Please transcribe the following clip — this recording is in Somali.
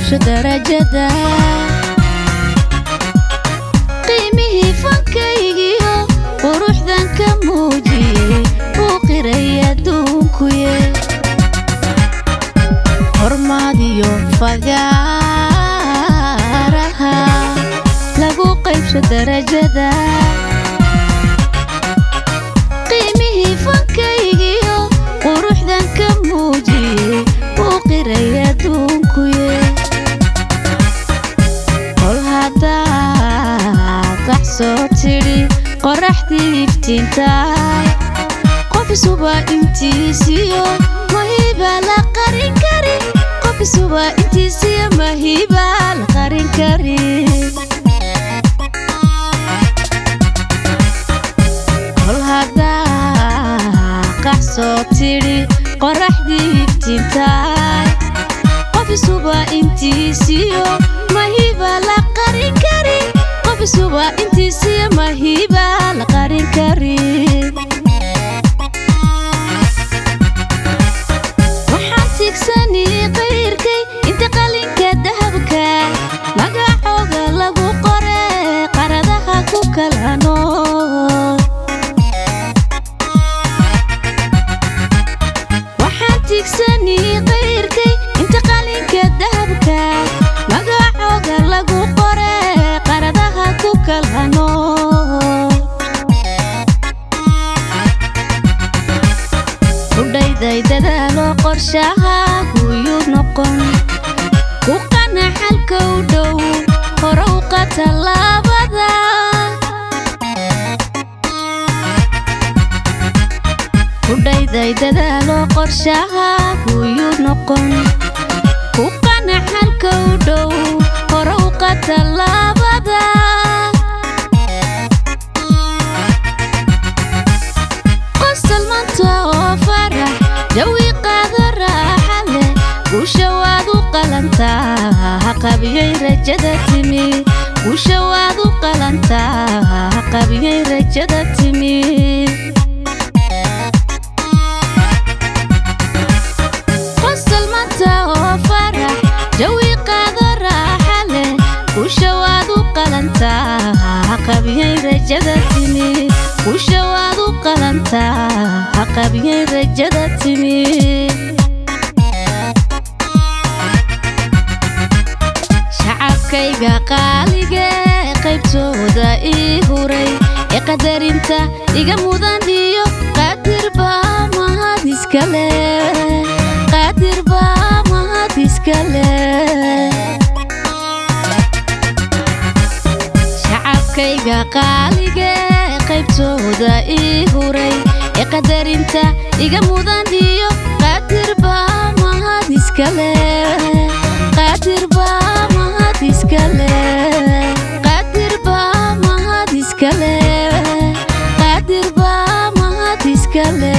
qaybsho darajada qiimihii fankaygiyo quruxdan ka muujiyey uu qiray adduunkuye hormaadiyo fagaaraha lagu qaybsho darajada qiimihii fankaygiyo quruxdan ka muujiyey uu qiray adduunkuye kol haddaad qaxsoo tidhi qoraxdii iftiintaay qof isuba intiisiyo mahiba la qarin kari qof isuba intiisiyo mahiba la qarin kari kol haddaad qaxsoo tidhi qoraxdii iftiintaay qof isuba intiisiyo mahiba la qarin kari qof isuba intiisiyo mahiba la qarin kari waxaan tigsani qayrkay inta qalinka dahabka magacooga lagu qore qaradaha ku kala nool waxaan tigsani qayrkay inta qalinka dahabka magacooga lagu qore qaradaha ku kala nool udhayday dadaalo qorshaha guyuu noqon ku qana xalka u dhow hore u qata labada udhayday dadaalo qorshaha guyuu noqon ku qana xalka u dhow hore u qata labada qosol maanta oo farax jawi qaado raaxa leh guusha waad u qalantaa qabiyey rajada timi guusha waad u qalantaa qabiyey rajada timi qosol maanta oo farax jawi qaado raaxa leh guusha waad u qalantaa qabiyey rajada timi guusha waad u qalantaa qabiyey rajada timi shacabkayga qaaliga qaybtooda ii huray ee qadarinta iga mudan iyo qadir baa mahad iskale qadir baa mahad iskale shacabkayga qaaliga qaybtooda ii huray ee qadarinta iga mudan iyo qadir baa mahad iskale qadir baa mahad iskale qadir baa mahad iskale qadir baa mahad iskale